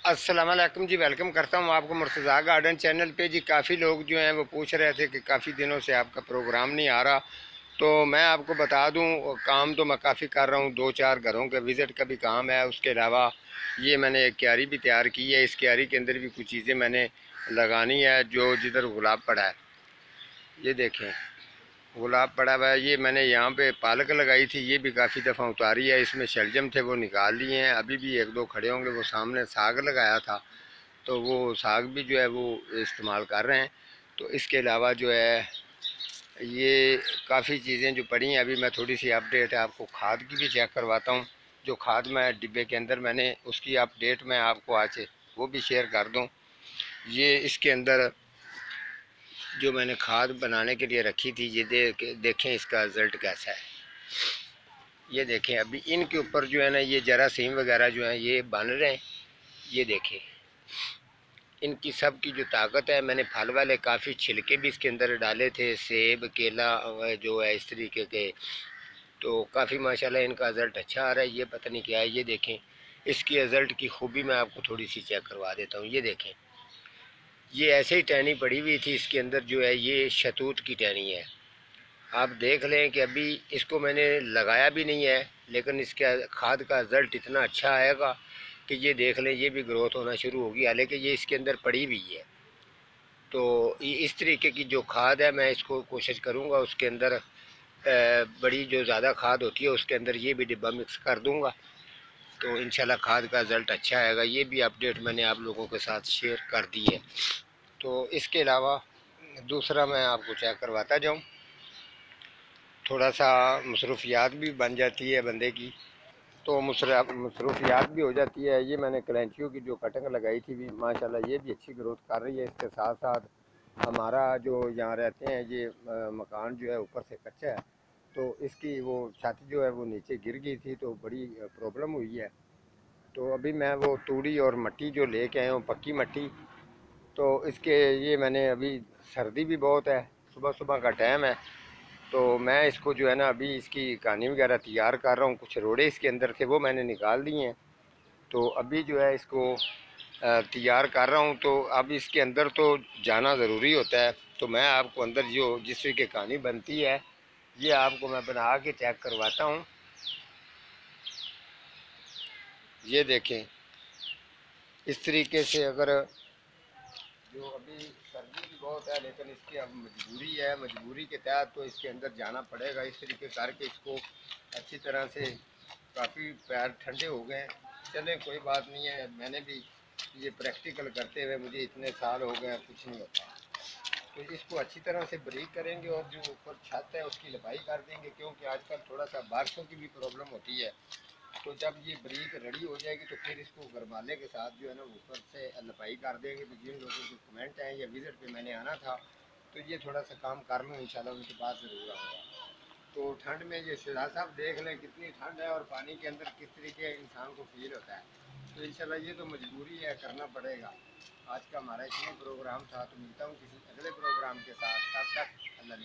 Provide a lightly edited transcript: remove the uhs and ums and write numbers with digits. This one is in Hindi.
अस्सलाम वालेकुम जी। वेलकम करता हूँ आपको मुर्तज़ा गार्डन चैनल पे जी। काफ़ी लोग जो हैं वो पूछ रहे थे कि काफ़ी दिनों से आपका प्रोग्राम नहीं आ रहा, तो मैं आपको बता दूं काम तो मैं काफ़ी कर रहा हूँ। 2-4 घरों के विज़िट का भी काम है। उसके अलावा ये मैंने एक क्यारी भी तैयार की है। इस क्यारी के अंदर भी कुछ चीज़ें मैंने लगानी है। जो जिधर गुलाब पड़ा है ये देखें, गुलाब पड़ा हुआ है। ये मैंने यहाँ पे पालक लगाई थी, ये भी काफ़ी दफ़ा उतारी है। इसमें शलजम थे वो निकाल लिए हैं, अभी भी 1-2 खड़े होंगे। वो सामने साग लगाया था तो वो साग भी जो है वो इस्तेमाल कर रहे हैं। तो इसके अलावा जो है ये काफ़ी चीज़ें जो पड़ी हैं। अभी मैं थोड़ी सी अपडेट है आपको खाद की भी चेक करवाता हूँ। जो खाद मैं डिब्बे के अंदर मैंने उसकी अपडेट मैं आपको आज वो भी शेयर कर दूँ। ये इसके अंदर जो मैंने खाद बनाने के लिए रखी थी, ये देखें इसका रिज़ल्ट कैसा है। ये देखें अभी इनके ऊपर जो है ना ये जरासीम वगैरह जो है ये बन रहे हैं। ये देखें इनकी सब की जो ताकत है। मैंने फल वाले काफ़ी छिलके भी इसके अंदर डाले थे, सेब केला जो है इस तरीके के। तो काफ़ी माशाल्लाह इनका रिज़ल्ट अच्छा आ रहा है। ये पता नहीं क्या है। ये देखें इसकी रिज़ल्ट की खूबी मैं आपको थोड़ी सी चेक करवा देता हूँ। ये देखें ये ऐसे ही टहनी पड़ी हुई थी इसके अंदर जो है ये शतूत की टहनी है। आप देख लें कि अभी इसको मैंने लगाया भी नहीं है, लेकिन इसका खाद का रिज़ल्ट इतना अच्छा आएगा कि ये देख लें ये भी ग्रोथ होना शुरू होगी। हालांकि ये इसके अंदर पड़ी हुई है। तो इस तरीके की जो खाद है मैं इसको कोशिश करूँगा उसके अंदर बड़ी जो ज़्यादा खाद होती है उसके अंदर ये भी डिब्बा मिक्स कर दूँगा। तो इंशाल्लाह खाद का रिज़ल्ट अच्छा आएगा। ये भी अपडेट मैंने आप लोगों के साथ शेयर कर दी है। तो इसके अलावा दूसरा मैं आपको चेक करवाता जाऊँ। थोड़ा सा मसरूफियात भी बन जाती है बंदे की, तो मसरूफियात भी हो जाती है। ये मैंने कलेंचियों की जो कटिंग लगाई थी भी माशाल्लाह ये भी अच्छी ग्रोथ कर रही है। इसके साथ साथ हमारा जो यहाँ रहते हैं ये मकान जो है ऊपर से कच्चा है, तो इसकी वो छत जो है वो नीचे गिर गई थी, तो बड़ी प्रॉब्लम हुई है। तो अभी मैं वो तूड़ी और मट्टी जो लेके आया हूँ पक्की मट्टी, तो इसके ये मैंने अभी सर्दी भी बहुत है, सुबह सुबह का टाइम है, तो मैं इसको जो है ना अभी इसकी कहानी वगैरह तैयार कर रहा हूँ। कुछ रोड़े इसके अंदर थे वो मैंने निकाल दिए हैं, तो अभी जो है इसको तैयार कर रहा हूँ। तो अब इसके अंदर तो जाना ज़रूरी होता है। तो मैं आपको अंदर जो जिस तरीके की कहानी बनती है ये आपको मैं बना के चेक करवाता हूँ। ये देखें इस तरीके से अगर जो अभी सर्दी भी बहुत है, लेकिन इसकी अब मजबूरी है, मजबूरी के तहत तो इसके अंदर जाना पड़ेगा। इस तरीके करके इसको अच्छी तरह से काफ़ी पैर ठंडे हो गए। चलें कोई बात नहीं है, मैंने भी ये प्रैक्टिकल करते हुए मुझे इतने साल हो गए, कुछ नहीं होता। तो इसको अच्छी तरह से ब्रेक करेंगे और जो ऊपर छत है उसकी लपाई कर देंगे, क्योंकि आजकल थोड़ा सा बारिशों की भी प्रॉब्लम होती है। तो जब ये ब्रीक रेडी हो जाएगी तो फिर इसको गरमाले के साथ जो है ना ऊपर से लपाई कर देंगे। तो जिन लोगों के कमेंट हैं या विज़िट पे मैंने आना था, तो ये थोड़ा सा काम कर लूँ इंशाल्लाह उनके पास ज़रूर आऊँगा। तो ठंड में ये शहजाद साहब देख लें कितनी ठंड है और पानी के अंदर किस तरीके इंसान को फील होता है। तो इंशाल्लाह ये तो मजबूरी है, करना पड़ेगा। आज का हमारा इसमें प्रोग्राम था, तो मिलता हूँ किसी अगले प्रोग्राम के साथ। तब तक अल्लाह ने